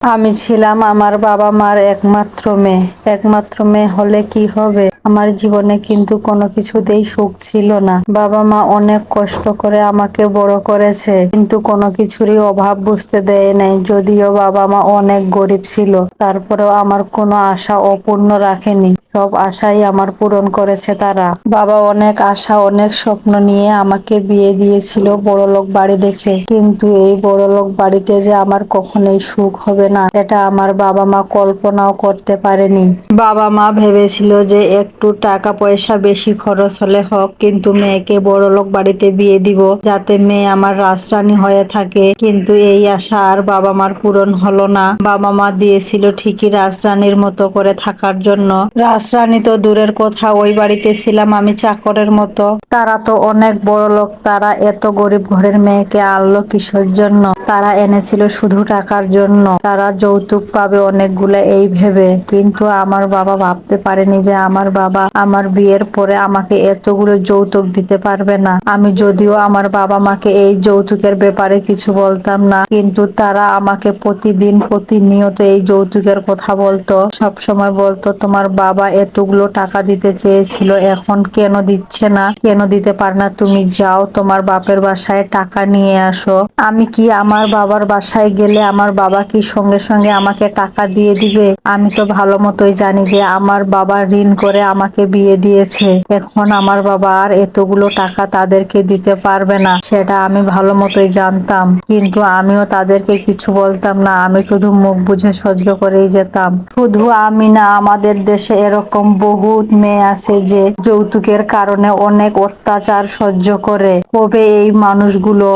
আমি ছিলাম আমার বাবা মার একমাত্র মেয়ে। একমাত্র মেয়ে হলে কি হবে? আমার জীবনে কিন্তু কোনো কিছুতেই সুখ ছিল না। বাবা মা অনেক কষ্ট করে আমাকে বড় করেছে, কিন্তু কোনো কিছুরই অভাব বুঝতে দেয় নাই। যদিও বাবা মা অনেক গরিব ছিল, তারপরেও আমার কোনো আশা অপূর্ণ রাখেনি। সব আশাই আমার পূরণ করেছে তারা। বাবা অনেক আশা অনেক স্বপ্ন নিয়ে আমাকে বিয়ে দিয়েছিল বড়লোক বাড়ি দেখে, কিন্তু এই বড়লোক বাড়িতে যে আমার কখনোই সুখ হবে না, এটা আমার বাবা মা কল্পনাও করতে পারেনি। বাবা মা ভেবেছিল যে একটু টাকা পয়সা বেশি খরচ হলে হোক, কিন্তু মেয়েকে বড়লোক বাড়িতে বিয়ে দিব যাতে মেয়ে আমার রাজরানী হয়ে থাকে। কিন্তু এই আশা আর বাবা মার পূরণ হলো না। বাবা মা দিয়েছিল ঠিকই রাজরানীর মতো করে থাকার জন্য। রাজরানী তো দূরের কথা, ওই বাড়িতে ছিলাম আমি চাকরের মতো। তারা তো অনেক বড় লোক, তারা এত গরিব ঘরের মেয়েকে আনলো কিসের জন্য? তারা এনেছিল শুধু টাকার জন্য। তারা যৌতুক পাবে অনেকগুলো এই ভেবে, কিন্তু আমার বাবা ভাবতে পারেনি যে আমার বাবা আমার বিয়ের পরে আমাকে এতগুলো যৌতুক দিতে পারবে না। আমি যদিও আমার বাবা মাকে এই যৌতুকের ব্যাপারে কিছু বলতাম না, কিন্তু তারা আমাকে প্রতিদিন প্রতিনিয়ত এই যৌতুকের কথা বলতো। সব সময় বলতো, তোমার বাবা এতগুলো টাকা দিতে চেয়েছিল, এখন কেন দিচ্ছে না? কেন দিতে পারে না? তুমি যাও তোমার বাপের বাসায় টাকা নিয়ে আসো। আমি কি আমার বাবার বাসায় গেলে আমার বাবা কি সঙ্গে সঙ্গে আমাকে টাকা দিয়ে দিবে? আমি তো ভালো মতোই জানি যে আমার বাবা ঋণ করে আমাকে বিয়ে দিয়েছে। এখন আমার বাবা আর এতগুলো টাকা তাদেরকে দিতে পারবে না, সেটা আমি ভালো মতোই জানতাম। কিন্তু আমিও তাদেরকে কিছু বলতাম না, আমি শুধু মুখ বুঝে সহ্য করেই যেতাম। শুধু আমি না, আমাদের দেশে এরকম বহুত মেয়ে আছে যে যৌতুকের কারণে অনেক অত্যাচার সহ্য করে। কবে এই মানুষগুলো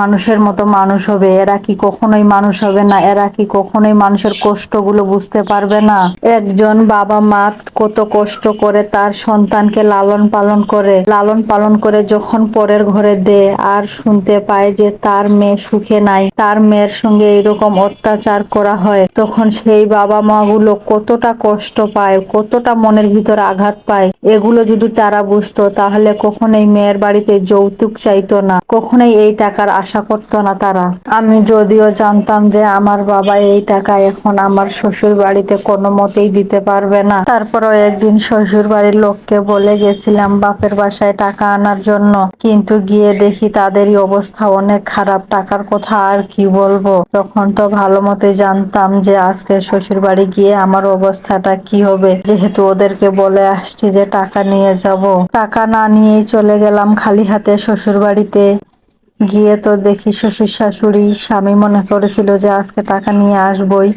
মানুষের মতো মানুষ হবে? এরা কি কখনোই মানুষ হবে না? এরা কি কখনোই মানুষের কষ্টগুলো বুঝতে পারবে না? একজন বাবা মা কত কষ্ট করে তার সন্তানকে লালন পালন করে যখন পরের ঘরে দেয় আর শুনতে পায় যে তার মেয়ে সুখে নাই, তার মেয়ের সঙ্গে এরকম অত্যাচার করা হয়, তখন সেই বাবা মা গুলো কতটা কষ্ট পায়, কতটা মনের ভিতর আঘাত পায়। এগুলো যদি তারা বুঝতো তাহলে কখনোই মেয়ের বাড়িতে যৌতুক চাইতো না, কখনোই এই টাকার আশা করতো না তারা। আমি যদিও জানতাম যে আমার বাবা এই টাকা এখন আমার শ্বশুর বাড়িতে কোনো মতেই দিতে পারবে না, তারপরও একদিন শ্বশুর বাড়ির লোককে বলে গেছিলাম বাপের বাসায় টাকা আনার জন্য, কিন্তু গিয়ে দেখি তাদেরই অবস্থা অনেক খারাপ। টাকার কথা আর কি বলবো? তখন তো ভালো মতোই জানতাম যে আজকে শ্বশুর বাড়ি গিয়ে আমার অবস্থাটা কি হবে, যেহেতু ওদেরকে বলে আসছি যে টাকা নিয়ে যাব। টাকা না নিয়েই চলে গেলাম খালি হাতে শ্বশুর বাড়িতে। গিয়ে তো দেখি শ্বশুর শাশুড়ি, স্বামী মনে করেছিল যে আজকে টাকা নিয়ে আসবই,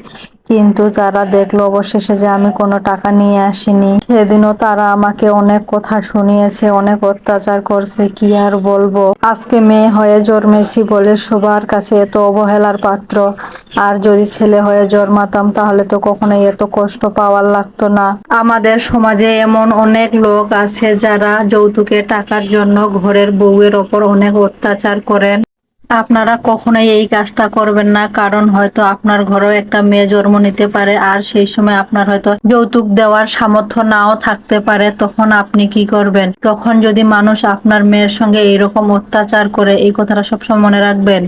কিন্তু তারা দেখলো অবশেষে যে আমি কোনো টাকা নিয়ে আসিনি। সেদিনও তারা আমাকে অনেক কথা শুনিয়েছে, অনেক অত্যাচার করছে, কি আর বলবো। আজকে মেয়ে হয়ে জন্মেছি বলে সবার কাছে এত অবহেলার পাত্র। আর যদি ছেলে হয়ে জন্মাতাম তাহলে তো কখনোই এত কষ্ট পাওয়ার লাগতো না। আমাদের সমাজে এমন অনেক লোক আছে যারা যৌতুকের টাকার জন্য ঘরের বউয়ের ওপর অনেক অত্যাচার করেন। আপনারা কখনোই এই কাজটা করবেন না, কারণ হয়তো আপনার ঘরেও একটা মেয়ে জন্ম নিতে পারে, আর সেই সময় আপনার হয়তো যৌতুক দেওয়ার সামর্থ্য নাও থাকতে পারে। তখন আপনি কি করবেন? তখন যদি মানুষ আপনার মেয়ের সঙ্গে এইরকম অত্যাচার করে, এই কথাটা সবসময় মনে রাখবেন।